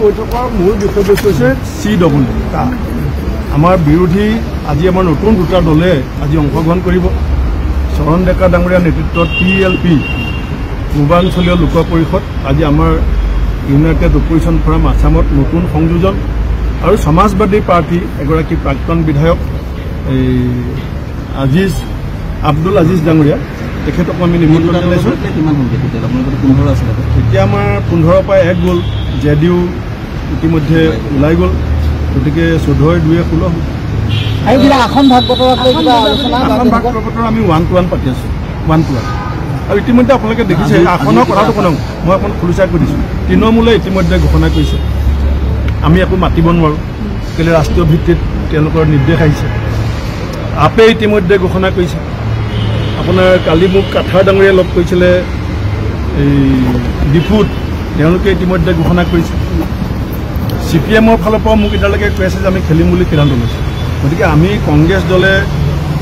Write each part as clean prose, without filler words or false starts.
বৈঠকৰ মূল বিষয়বস্তু হৈছে CW আমাৰ বিৰোধী আজি আমাৰ নতুন দুটা দলে আজি অংশগ্ৰহণ কৰিব চৰণ ডেকা ডাঙৰীয়া নেতৃত্বত PLP পূৰ্বাঞ্চলীয় লোক পৰিষদ আজি আমাৰ ইউনাইটেড অপজিশ্যন ফৰাম আসামত নতুন সংযোজন আৰু সমাজবাদী পাৰ্টি এগৰাকী প্ৰাক্তন বিধায়ক আব্দুল আজিজ ডাঙৰীয়া তেখেতক আমি নিমন্ত্ৰণ জনাইছোঁ। এতিয়া আমাৰ 15 পৰা 1 গ'ল JDU ইতিমধ্যে ওলাই গ'ল গতিকে 14-2-16 আসন ভাগ বতৰা আমি 1-1 পাতি আছোঁ 1-1 আৰু ইতিমধ্যে আপোনালোকে দেখিছে আসনৰ কথাটো শুনক মই আপোনাক খুলুচাই কৈ দিছোঁ তৃণমূলে ইতিমধ্যে ঘোষণা কৰিছে আমি একো মাতিব নোৱাৰোঁ কেলৈ ৰাষ্ট্ৰীয় ভিত্তিত তেওঁলোকৰ নিৰ্দেশ আহিছে আপে ইতিমধ্যে ঘোষণা কৰিছে আপোনাৰ কালি মোক কাঠাৰ ডাঙৰীয়া লগ কৰিছিলে এই ডিপুত তেওঁলোকে ইতিমধ্যে ঘোষণা কৰিছে CPMৰ ফালৰ পৰা মোক এতিয়ালৈকে কৈ আছে যে আমি খেলিম বুলি সিদ্ধান্ত লৈছোঁ গতিকে আমি কংগ্ৰেছ দলে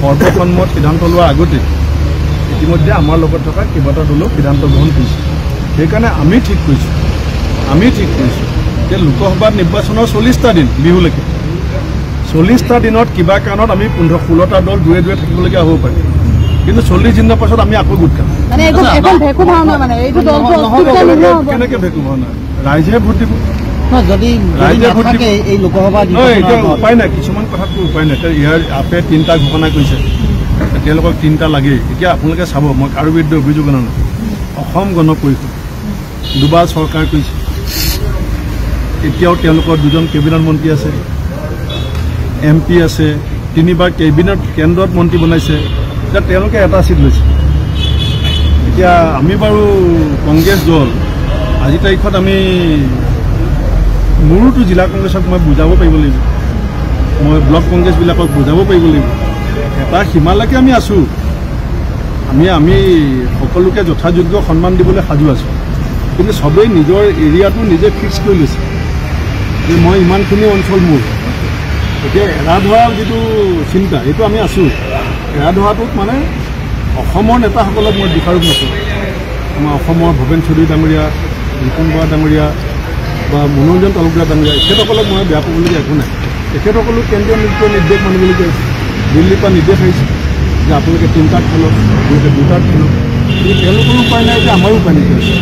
সৰ্বসন্মত সিদ্ধান্ত লোৱাৰ আগতে ইতিমধ্যে আমাৰ লগত থকা কেইবাটাও দলেও সিদ্ধান্ত গ্ৰহণ কৰিছে সেইকাৰণে আমি ঠিক কৰিছোঁ যে লোকসভা নিৰ্বাচনৰ 40টা দিন বিহুলৈকে 40টা দিনত কিবা কাৰণত আমি 15-16টা দল দূৰে থাকিবলগীয়া হ'ব পাৰে কিন্তু 40 দিনৰ পাছত আমি আকৌ গোট খাম কেনেকৈ ভেকু ভাওনা ৰাইজে ভোট দিব ৰাইজে ভোট দিব উপায় নাই কিছুমান কথাততো উপায় নাই ইয়াৰ আপে 3টা ঘোষণা কৰিছে তেওঁলোকক 3টা লাগেই এতিয়া আপোনালোকে চাব মই কাৰো বিৰুদ্ধে অভিযোগ অনা নাই অসম গণ পৰিষদ দুবাৰ চৰকাৰ কৰিছে এতিয়াও তেওঁলোকৰ 2জন কেবিনেট মন্ত্ৰী আছে MP আছে 3বাৰ কেবিনেট কেন্দ্ৰত মন্ত্ৰী বনাইছে এতিয়া তেওঁলোকে এটা চিট লৈছে এতিয়া আমি বাৰু কংগ্ৰেছ দল আজি তাৰিখত আমি মোৰোতো জিলা কংগ্ৰেছক মই বুজাব পাৰিব লাগিব মই ব্লক কংগ্ৰেছবিলাকক বুজাব পাৰিব লাগিব এটা সীমালৈকে আমি আছোঁ আমি সকলোকে যথাযোগ্য সন্মান দিবলৈ সাজু আছোঁ কিন্তু সবেই নিজৰ এৰিয়াটো নিজে ফিক্স কৰি লৈছে যে মই ইমানখিনি অঞ্চল মোৰ এতিয়া এৰা ধৰাৰ যিটো চিন্তা এইটো আমি আছোঁ এৰা ধৰাটোত মানে অসমৰ নেতাসকলক মই দোষাৰোপ নকৰোঁ আমাৰ অসমৰ ভৱেন চৌধুৰী ডাঙৰীয়া ৰিপুণ বৰা ডাঙৰীয়া বা মনোৰঞ্জন তালুকদাৰ ডাঙৰীয়া এখেতসকলক মই বেয়া পাবলগীয়া একো নাই তেখেতসকলো কেন্দ্ৰীয় নিৰ্দেশ মানিবলগীয়া হৈছে দিল্লীৰ পৰা নিৰ্দেশ আহিছে যে আপোনালোকে 3টাত খেলক 2টাত খেলক কিন্তু তেওঁলোকৰো উপায় নাই যে আমাৰো উপায় নাইকিয়া হৈছে।